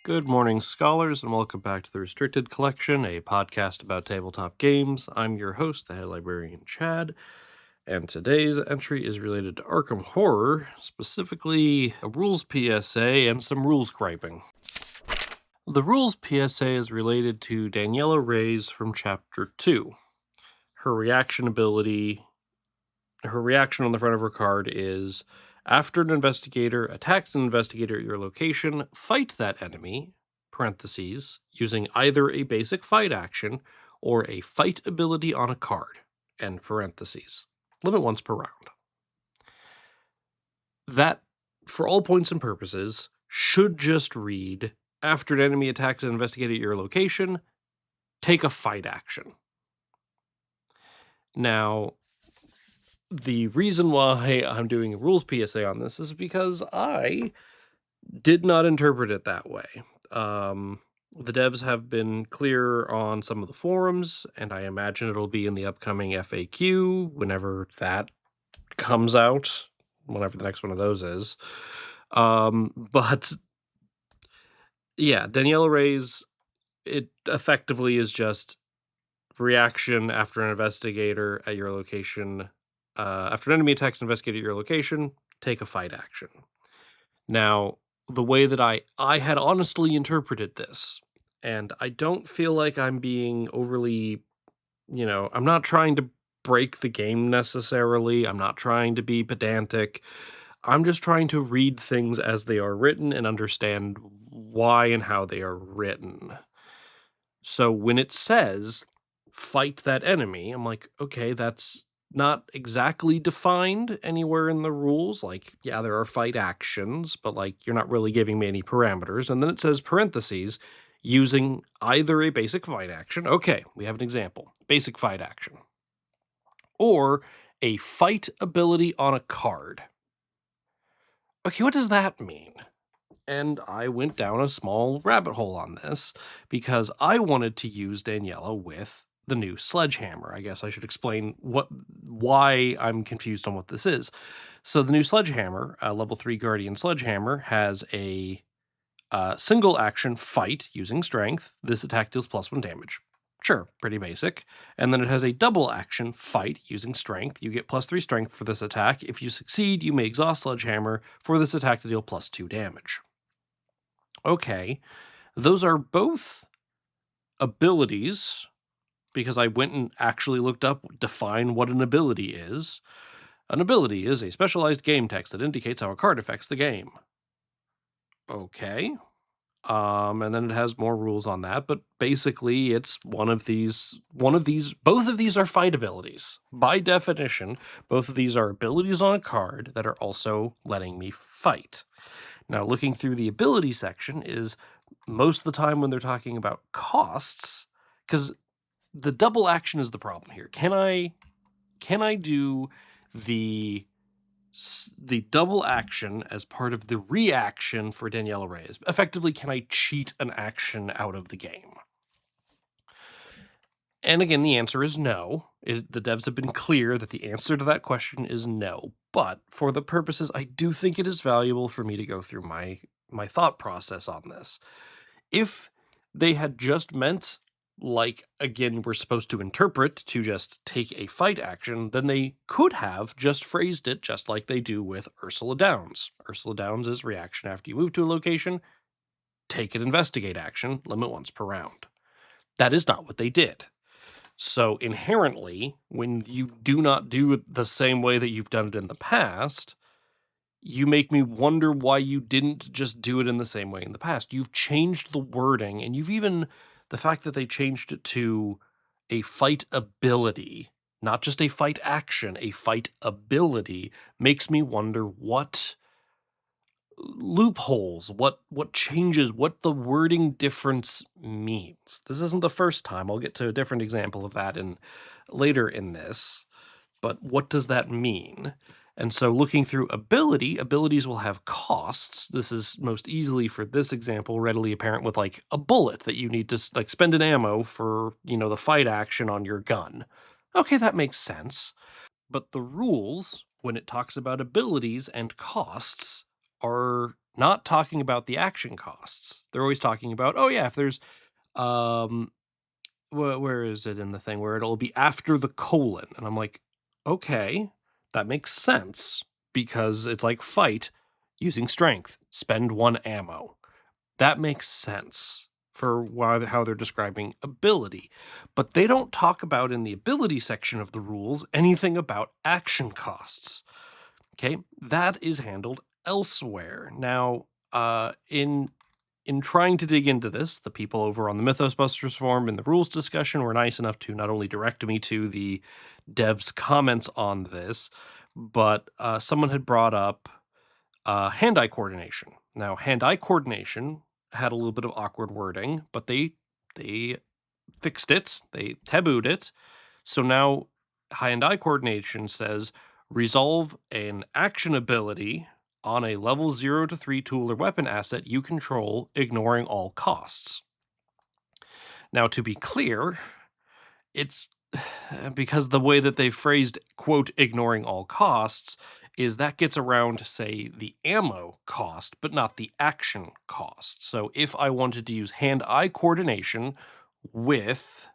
Good morning, scholars, and welcome back to the Restricted Collection, a podcast about tabletop games. I'm your host, the head librarian Chad, and today's entry is related to Arkham Horror, specifically a rules PSA and some rules griping. The rules PSA is related to Daniela Reyes from Chapter 2. Her reaction on the front of her card is, after an investigator attacks an investigator at your location, fight that enemy, parentheses, using either a basic fight action or a fight ability on a card, end parentheses. Limit once per round. That, for all points and purposes, should just read, after an enemy attacks an investigator at your location, take a fight action. Now, the reason why I'm doing a rules PSA on this is because I did not interpret it that way. The devs have been clear on some of the forums, and I imagine it'll be in the upcoming FAQ whenever that comes out, whenever the next one of those is. But yeah, Daniela Reyes, it effectively is just reaction after an investigator at your location. After an enemy attacks an investigator at your location, take a fight action. Now, the way that I had honestly interpreted this, and I don't feel like I'm being overly, I'm not trying to break the game necessarily. I'm not trying to be pedantic. I'm just trying to read things as they are written and understand why and how they are written. So when it says fight that enemy, I'm like, okay, that's not exactly defined anywhere in the rules. Like, yeah, there are fight actions, but like you're not really giving me any parameters. And then it says parentheses using either a basic fight action. Okay, we have an example. Basic fight action. Or a fight ability on a card. Okay, what does that mean? And I went down a small rabbit hole on this because I wanted to use Daniela with the new sledgehammer. I guess I should explain why I'm confused on what this is. So the new sledgehammer, level 3 Guardian Sledgehammer, has a single action fight using strength. This attack deals +1 damage. Sure, pretty basic. And then it has a double action fight using strength. You get +3 strength for this attack. If you succeed, you may exhaust Sledgehammer for this attack to deal +2 damage. Okay, those are both abilities, because I went and actually looked up, define what an ability is. An ability is a specialized game text that indicates how a card affects the game. Okay. And then it has more rules on that, but basically it's both of these are fight abilities. By definition, both of these are abilities on a card that are also letting me fight. Now, looking through the ability section is most of the time when they're talking about costs, because the double action is the problem here. Can I do the double action as part of the reaction for Daniela Reyes? Effectively, can I cheat an action out of the game? And again, the answer is no. The devs have been clear that the answer to that question is no. But for the purposes, I do think it is valuable for me to go through my thought process on this. If they had just meant, like, again, we're supposed to interpret to just take a fight action, then they could have just phrased it just like they do with Ursula Downs. Ursula Downs is reaction after you move to a location, take an investigate action, limit once per round. That is not what they did. So inherently, when you do not do it the same way that you've done it in the past, you make me wonder why you didn't just do it in the same way in the past. You've changed the wording, and the fact that they changed it to a fight ability, not just a fight action, a fight ability, makes me wonder what loopholes, what changes, what the wording difference means. This isn't the first time. I'll get to a different example of that later in this. But what does that mean? And so looking through abilities will have costs. This is most easily, for this example, readily apparent with like a bullet that you need to like spend an ammo for, the fight action on your gun. Okay, that makes sense. But the rules, when it talks about abilities and costs, are not talking about the action costs. They're always talking about, oh yeah, if there's where is it in the thing where it'll be after the colon? And I'm like, okay, that makes sense because it's like fight using strength, spend 1 ammo. That makes sense for how they're describing ability. But they don't talk about in the ability section of the rules anything about action costs. Okay, that is handled elsewhere. Now, in trying to dig into this, the people over on the Mythos Busters forum in the rules discussion were nice enough to not only direct me to the devs' comments on this, but someone had brought up hand-eye coordination. Now, hand-eye coordination had a little bit of awkward wording, but they fixed it. They tabooed it. So now hand-eye coordination says resolve an action ability on a level 0 to 3 tool or weapon asset you control, ignoring all costs. Now, to be clear, it's because the way that they phrased, quote, ignoring all costs, is that gets around, say, the ammo cost, but not the action cost. So if I wanted to use hand-eye coordination with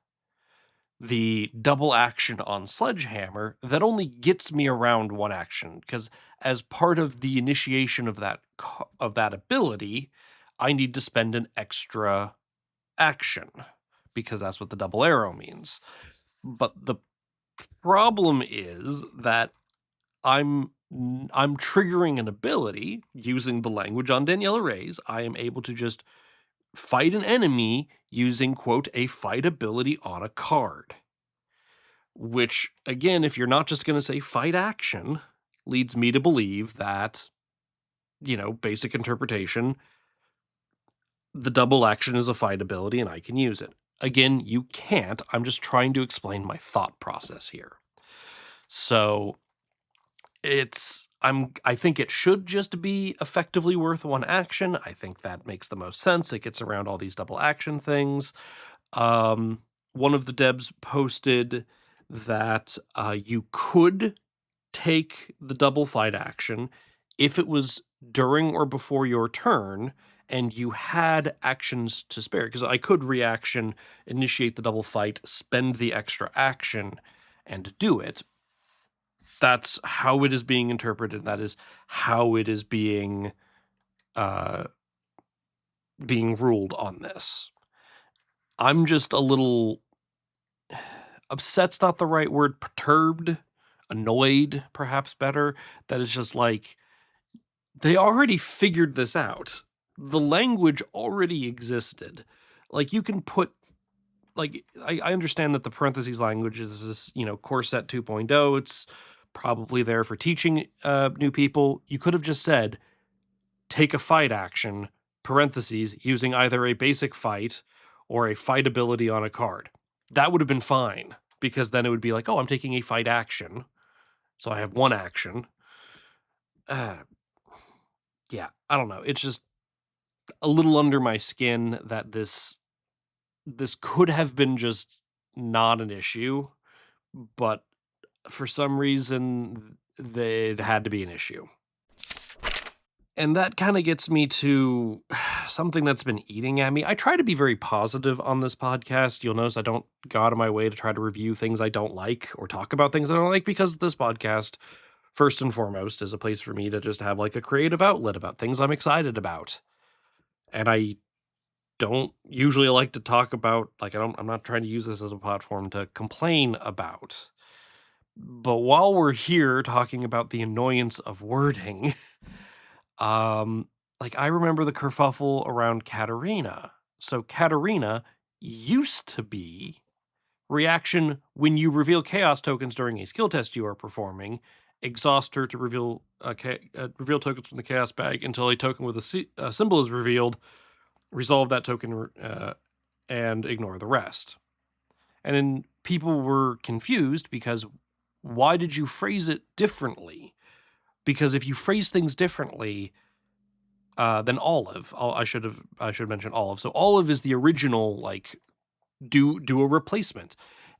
the double action on Sledgehammer, that only gets me around 1 action, because as part of the initiation of that ability, I need to spend an extra action, because that's what the double arrow means. But the problem is that I'm triggering an ability using the language on Daniela Ray's. I am able to just fight an enemy using, quote, a fight ability on a card. Which, again, if you're not just going to say fight action, leads me to believe that, basic interpretation, the double action is a fight ability and I can use it. Again, you can't. I'm just trying to explain my thought process here. So I think it should just be effectively worth 1 action. I think that makes the most sense. It gets around all these double action things. One of the devs posted that you could take the double fight action if it was during or before your turn and you had actions to spare. Because I could reaction, initiate the double fight, spend the extra action, and do it. That's how it is being interpreted. That is how it is being ruled on this. I'm just a little upset's not the right word, perturbed, annoyed, perhaps better. That is just like, they already figured this out. The language already existed. Like, you can put, like, I understand that the parentheses language is this, core set 2.0. It's probably there for teaching new people. You could have just said, take a fight action, parentheses, using either a basic fight or a fight ability on a card. That would have been fine, because then it would be like, oh, I'm taking a fight action, so I have 1 action. Yeah, I don't know. It's just a little under my skin that this could have been just not an issue, but for some reason it had to be an issue. And that kind of gets me to something that's been eating at me. I try to be very positive on this podcast. You'll notice I don't go out of my way to try to review things I don't like or talk about things I don't like, because this podcast, first and foremost, is a place for me to just have like a creative outlet about things I'm excited about. And I don't usually like to talk about, like, I'm not trying to use this as a platform to complain about. But while we're here talking about the annoyance of wording, like, I remember the kerfuffle around Katarina. So Katarina used to be reaction when you reveal chaos tokens during a skill test you are performing. Exhaust her to reveal reveal tokens from the chaos bag until a token with a symbol is revealed. Resolve that token and ignore the rest. And then people were confused because why did you phrase it differently? Because if you phrase things differently, then Olive, I should mention Olive. So Olive is the original, like, do a replacement.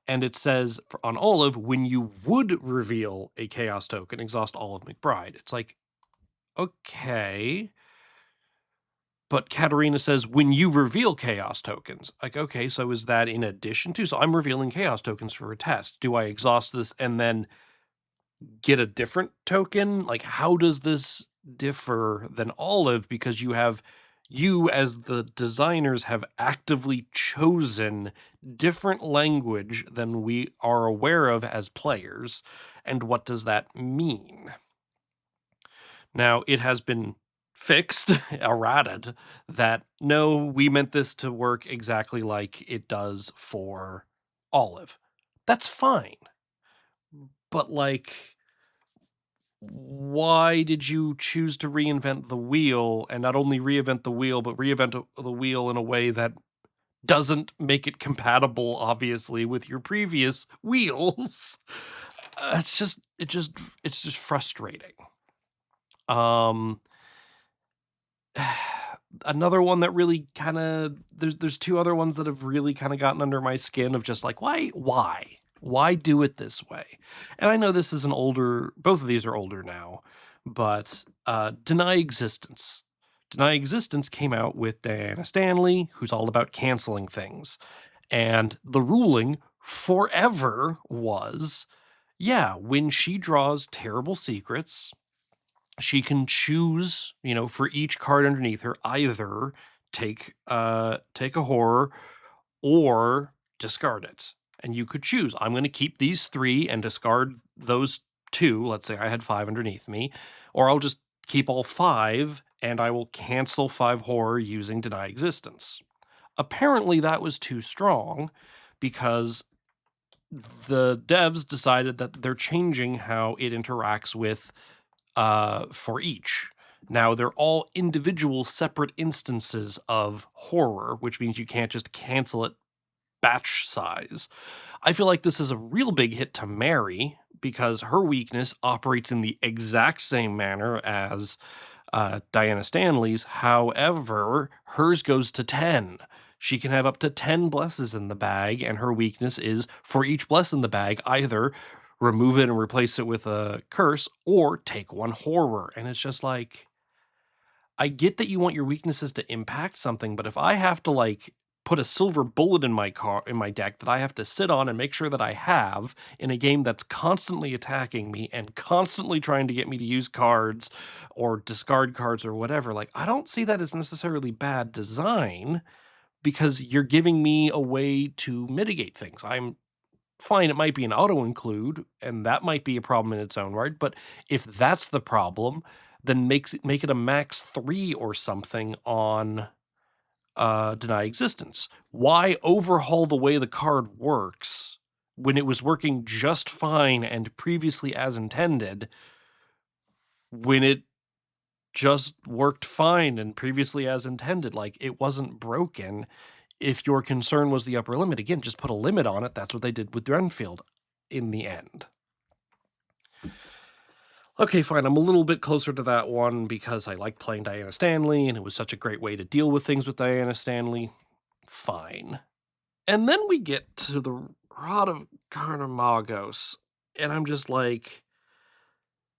And it says on Olive, when you would reveal a chaos token, exhaust Olive McBride. It's like, okay, But Katarina says, when you reveal chaos tokens, like, okay, so is that in addition to? So I'm revealing chaos tokens for a test. Do I exhaust this and then get a different token? Like, how does this differ than Olive? Because you as the designers have actively chosen different language than we are aware of as players. And what does that mean? Now, it has been fixed, errated, that no, we meant this to work exactly like it does for Olive. That's fine. But, like, why did you choose to reinvent the wheel, and not only reinvent the wheel, but reinvent the wheel in a way that doesn't make it compatible, obviously, with your previous wheels? It's just frustrating. Um, Another one that really kinda there's 2 other ones that have really kinda gotten under my skin of just like, why? Why do it this way? And I know this is an older both of these are older now, but, Deny Existence. Deny Existence came out with Diana Stanley, who's all about canceling things, and the ruling forever was, yeah, when she draws terrible secrets, she can choose, for each card underneath her, either take a horror or discard it. And you could choose, I'm going to keep these 3 and discard those 2. Let's say I had 5 underneath me, or I'll just keep all 5 and I will cancel 5 horror using Deny Existence. Apparently that was too strong because the devs decided that they're changing how it interacts with for each. Now, they're all individual separate instances of horror, which means you can't just cancel it batch size. I feel like this is a real big hit to Mary because her weakness operates in the exact same manner as Diana Stanley's. However, hers goes to 10. She can have up to 10 blesses in the bag, and her weakness is for each bless in the bag, either remove it and replace it with a curse or take 1 horror. And it's just like, I get that you want your weaknesses to impact something, but if I have to like put a silver bullet in my deck that I have to sit on and make sure that I have in a game that's constantly attacking me and constantly trying to get me to use cards or discard cards or whatever, like I don't see that as necessarily bad design because you're giving me a way to mitigate things. I'm fine, it might be an auto include, and that might be a problem in its own right. But if that's the problem, then make it a max 3 or something on Deny Existence. Why overhaul the way the card works when it was working just fine and previously as intended when it just worked fine and previously as intended? Like it wasn't broken. If your concern was the upper limit, again, just put a limit on it. That's what they did with Renfield in the end. Okay, fine. I'm a little bit closer to that one because I like playing Diana Stanley, and it was such a great way to deal with things with Diana Stanley. Fine. And then we get to the Rod of Carnamagos, and I'm just like,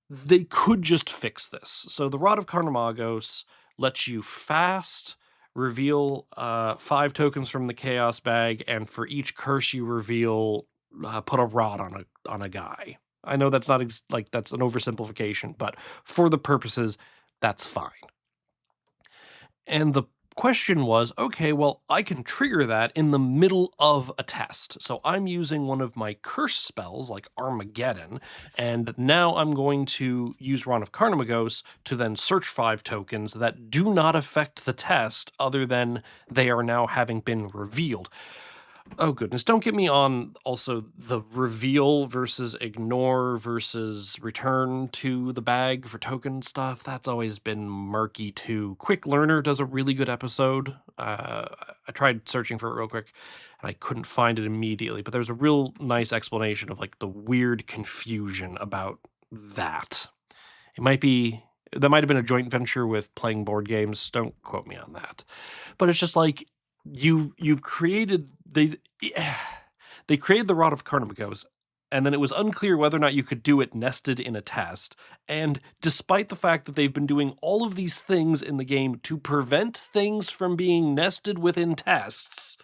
they could just fix this. So the Rod of Carnamagos lets you fast reveal 5 tokens from the Chaos bag, and for each curse you reveal, put a rod on a guy. I know that's not that's an oversimplification, but for the purposes, that's fine. And the question was, okay, well, I can trigger that in the middle of a test. So I'm using one of my curse spells, like Armageddon, and now I'm going to use Rod of Carnamagos to then search 5 tokens that do not affect the test other than they are now having been revealed. Oh, goodness. Don't get me on also the reveal versus ignore versus return to the bag for token stuff. That's always been murky, too. Quick Learner does a really good episode. I tried searching for it real quick, and I couldn't find it immediately, but there's a real nice explanation of, like, the weird confusion about that. That might have been a joint venture with Playing Board Games. Don't quote me on that. But it's just like, you've created they created the Rod of Carnamagos and then it was unclear whether or not you could do it nested in a test. And despite the fact that they've been doing all of these things in the game to prevent things from being nested within tests,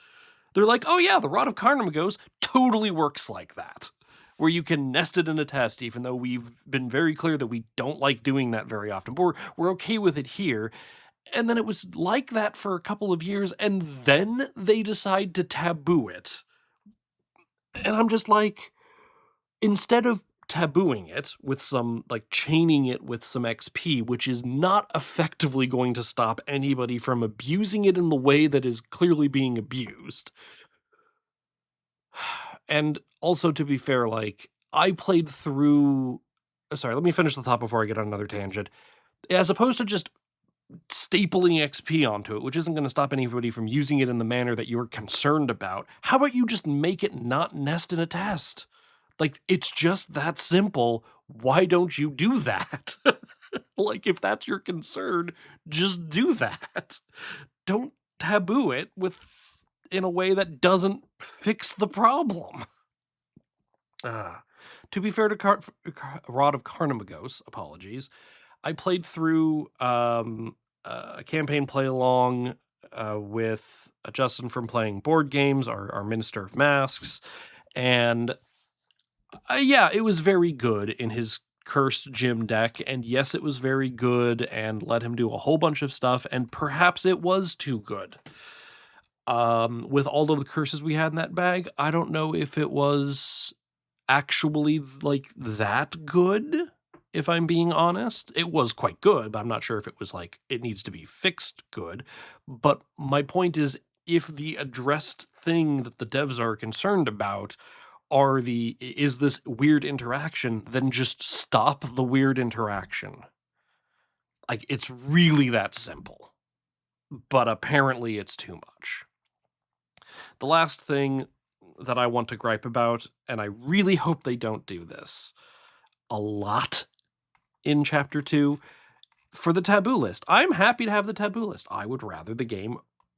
they're like, oh yeah, the Rod of Carnimagos totally works like that, where you can nest it in a test, even though we've been very clear that we don't like doing that very often. But we're okay with it here. And then it was like that for a couple of years, and then they decide to taboo it. And I'm just like, instead of tabooing it with some, like, chaining it with some XP, which is not effectively going to stop anybody from abusing it in the way that is clearly being abused. And also, to be fair, like, I played through. Sorry, let me finish the thought before I get on another tangent. As opposed to just stapling XP onto it, which isn't going to stop anybody from using it in the manner that you're concerned about, how about you just make it not nest in a test? Like, it's just that simple. Why don't you do that? Like, if that's your concern, just do that. Don't taboo it in a way that doesn't fix the problem. To be fair to Rod of Carnimagos, apologies, I played through a campaign play along with Justin from Playing Board Games, our Minister of Masks, and yeah, it was very good in his Cursed Gym deck, and yes, it was very good and let him do a whole bunch of stuff, and perhaps it was too good. With all of the curses we had in that bag, I don't know if it was actually, like, that good, if I'm being honest. It was quite good, but I'm not sure if it was, like, it needs to be fixed good. But my point is, if the addressed thing that the devs are concerned about is this weird interaction, then just stop the weird interaction. Like, it's really that simple. But apparently it's too much. The last thing that I want to gripe about, and I really hope they don't do this a lot in Chapter 2, for the taboo list. I'm happy to have the taboo list. I would rather the game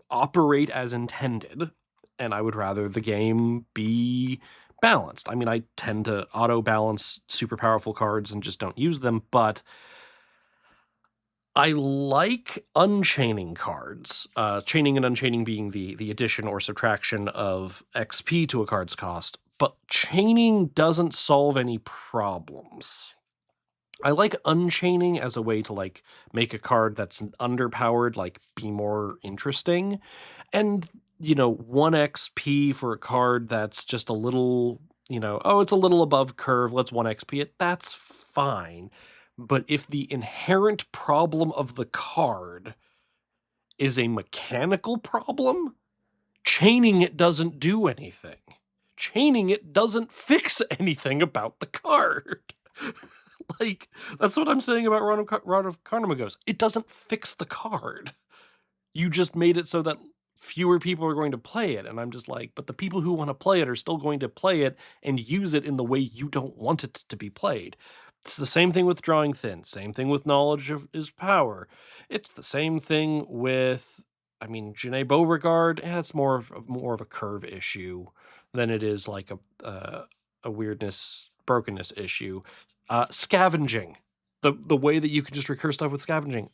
operate as intended, and I would rather the game be balanced. I mean, I tend to auto-balance super powerful cards and just don't use them, but I like unchaining cards. Chaining and unchaining being the addition or subtraction of XP to a card's cost, but chaining doesn't solve any problems. I like unchaining as a way to, like, make a card that's underpowered, like, be more interesting. And, 1 XP for a card that's just a little, oh, it's a little above curve, let's 1 XP it, that's fine. But if the inherent problem of the card is a mechanical problem, chaining it doesn't do anything. Chaining it doesn't fix anything about the card. Like, that's what I'm saying about Rod of Carnimagos. It doesn't fix the card. You just made it so that fewer people are going to play it. And I'm just like, but the people who want to play it are still going to play it and use it in the way you don't want it to be played. It's the same thing with drawing thin. Same thing with knowledge is power. It's the same thing with, I mean, Janae Beauregard. Yeah, it's more of a curve issue than it is like a weirdness, brokenness issue. Scavenging, the way that you can just recur stuff with scavenging.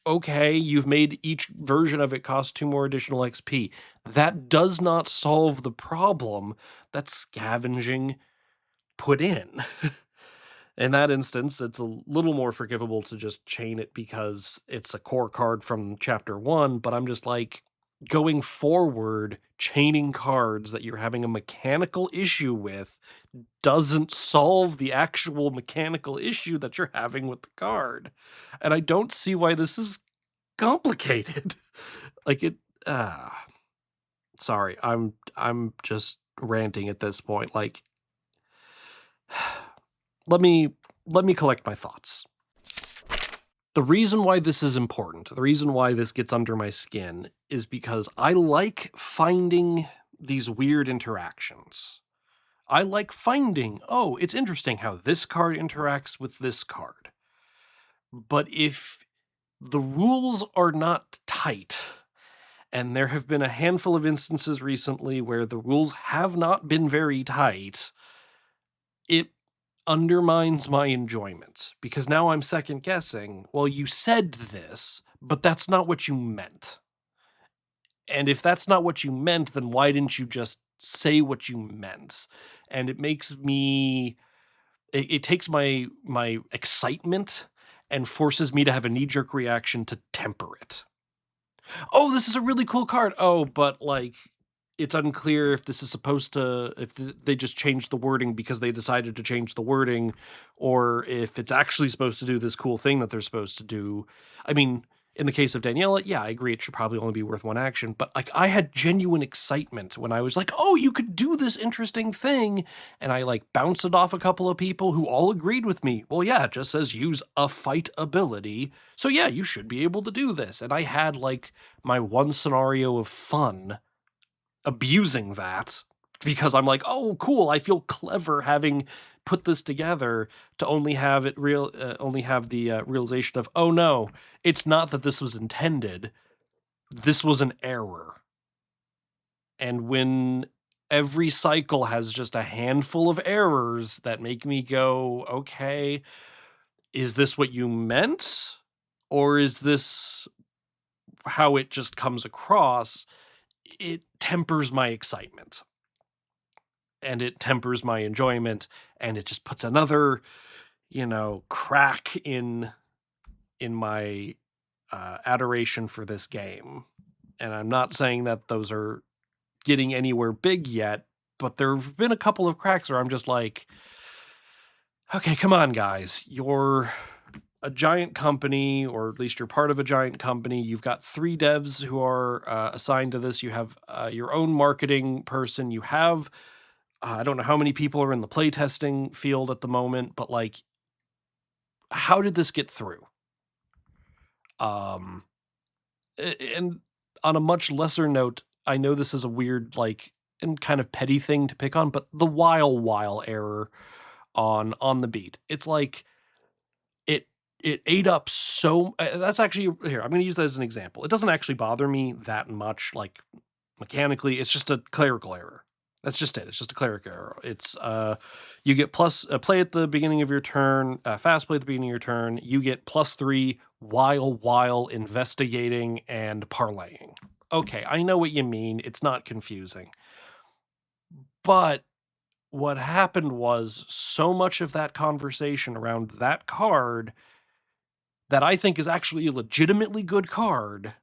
Okay, you've made each version of it cost 2 more additional XP. That does not solve the problem that scavenging put in. In that instance, it's a little more forgivable to just chain it because it's a core card from Chapter 1, but I'm just like, going forward, chaining cards that you're having a mechanical issue with doesn't solve the actual mechanical issue that you're having with the card. And I don't see why this is complicated. Like, it sorry, I'm just ranting at this point. Like, let me collect my thoughts. The reason why this is important, the reason why this gets under my skin, is because I like finding these weird interactions. I like finding, oh, it's interesting how this card interacts with this card. But if the rules are not tight, and there have been a handful of instances recently where the rules have not been very tight, it undermines my enjoyment because now I'm second guessing. Well, you said this, but that's not what you meant. And if that's not what you meant, then why didn't you just say what you meant? And it makes me it takes my excitement and forces me to have a knee-jerk reaction to temper it. "Oh, this is a really cool card." "Oh, but, like, it's unclear if this is supposed to they just changed the wording because they decided to change the wording, or if it's actually supposed to do this cool thing that they're supposed to do." I mean, in the case of Daniela, yeah, I agree it should probably only be worth 1 action, but, like, I had genuine excitement when I was like, "Oh, you could do this interesting thing," and I, like, bounced it off a couple of people who all agreed with me. "Well, yeah, it just says use a fight ability, so yeah, you should be able to do this," and I had, like, my one scenario of fun abusing that because I'm like, "Oh, cool, I feel clever having put this together," to only have it only have the, realization of, "Oh, no, it's not that this was intended, this was an error." And when every cycle has just a handful of errors that make me go, "Okay, is this what you meant? Or is this how it just comes across?" It tempers my excitement. And it tempers my enjoyment, and it just puts another, crack in my, adoration for this game. And I'm not saying that those are getting anywhere big yet, but there've been a couple of cracks where I'm just like, "Okay, come on, guys. You're a giant company, or at least you're part of a giant company. You've got 3 devs who are, assigned to this. You have, your own marketing person. You have I don't know how many people are in the playtesting field at the moment, but, like, how did this get through?" Um, and on a much lesser note, I know this is a weird, like, and kind of petty thing to pick on, but the while error on the beat. It's like it it ate up so that's actually here, I'm gonna use that as an example. It doesn't actually bother me that much, like, mechanically, it's just a clerical error. That's just it. It's just a clerical error. It's you get plus play at the beginning of your turn, fast play at the beginning of your turn. You get +3 while investigating and parlaying. Okay, I know what you mean. It's not confusing. But what happened was so much of that conversation around that card that I think is actually a legitimately good card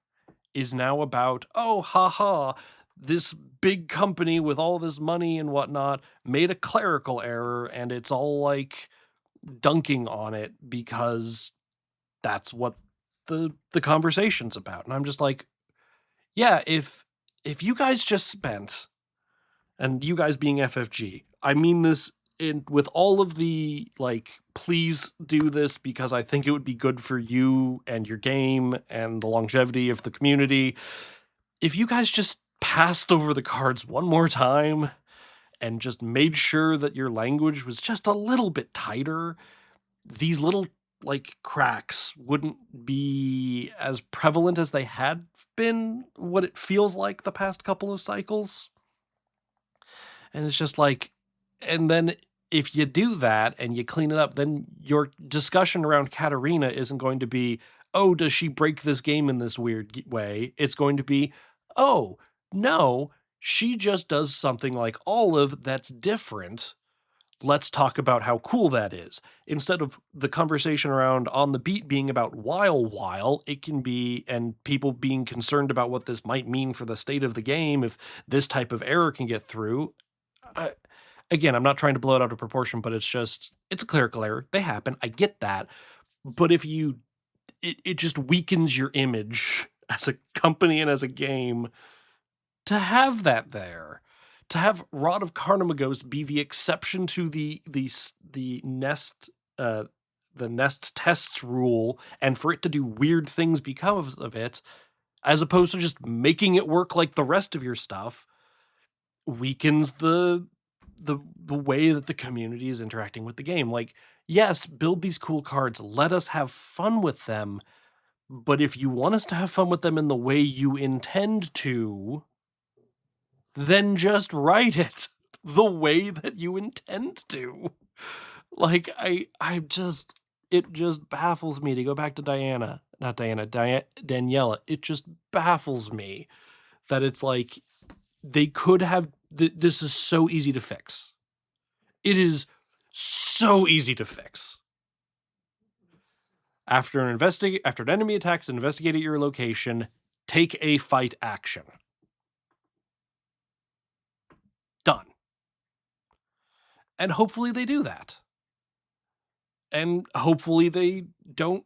is now about, "Oh, haha, this big company with all this money and whatnot made a clerical error, and it's all, like, dunking on it because that's what the conversation's about." And I'm just like, "Yeah, if you guys just spent," and you guys being FFG, I mean this in with all of the, like, "Please do this because I think it would be good for you and your game and the longevity of the community." If you guys just passed over the cards one more time and just made sure that your language was just a little bit tighter, these little, like, cracks wouldn't be as prevalent as they had been, what it feels like the past couple of cycles. And it's just like, and then if you do that and you clean it up, then your discussion around Katarina isn't going to be, "Oh, does she break this game in this weird way?" It's going to be, "Oh, no, she just does something like Olive that's different. Let's talk about how cool that is." Instead of the conversation around on the beat being about while, it can be, and people being concerned about what this might mean for the state of the game if this type of error can get through. I Again, I'm not trying to blow it out of proportion, but it's a clerical error. They happen. I get that. But if you it just weakens your image as a company and as a game to have that there. To have Rod of Carnimagos be the exception to uh the nest tests rule, and for it to do weird things because of it, as opposed to just making it work like the rest of your stuff, weakens the way that the community is interacting with the game. Like, yes, build these cool cards, let us have fun with them, but if you want us to have fun with them in the way you intend to, then just write it the way that you intend to. Like, it just baffles me, to go back to Diana, not Diana, Daniela. It just baffles me that it's like they could have this is so easy to fix. It is so easy to fix. After an enemy attacks, investigate at your location, take a fight action. Done. And hopefully they do that. And hopefully they don't,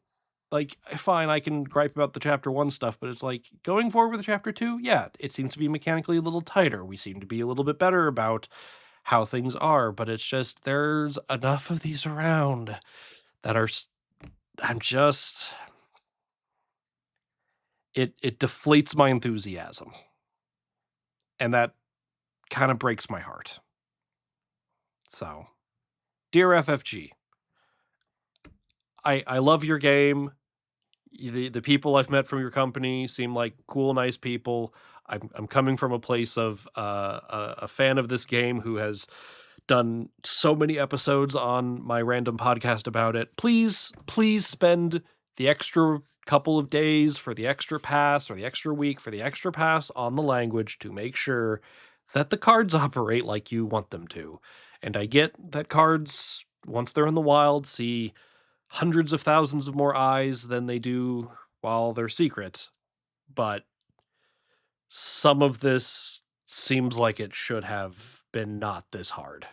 like, fine, I can gripe about the chapter 1 stuff, but it's like, going forward with chapter 2, yeah, it seems to be mechanically a little tighter. We seem to be a little bit better about how things are, but it's just there's enough of these around that are I'm just it deflates my enthusiasm. And that kind of breaks my heart. So, dear FFG, I love your game. The people I've met from your company seem like cool, nice people. I'm coming from a place of a fan of this game who has done so many episodes on my random podcast about it. Please spend the extra couple of days for the extra pass, or the extra week for the extra pass on the language, to make sure that the cards operate like you want them to. And I get that cards, once they're in the wild, see hundreds of thousands of more eyes than they do while they're secret, but some of this seems like it should have been not this hard.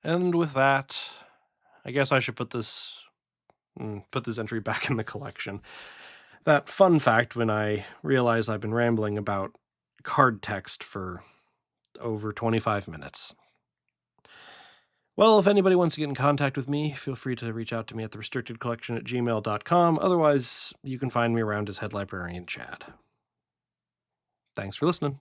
And with that, I guess I should put this entry back in the collection. That fun fact, when I realized I've been rambling about card text for over 25 minutes. Well, if anybody wants to get in contact with me, feel free to reach out to me at therestrictedcollection@gmail.com. Otherwise, you can find me around as Head Librarian Chad. Thanks for listening.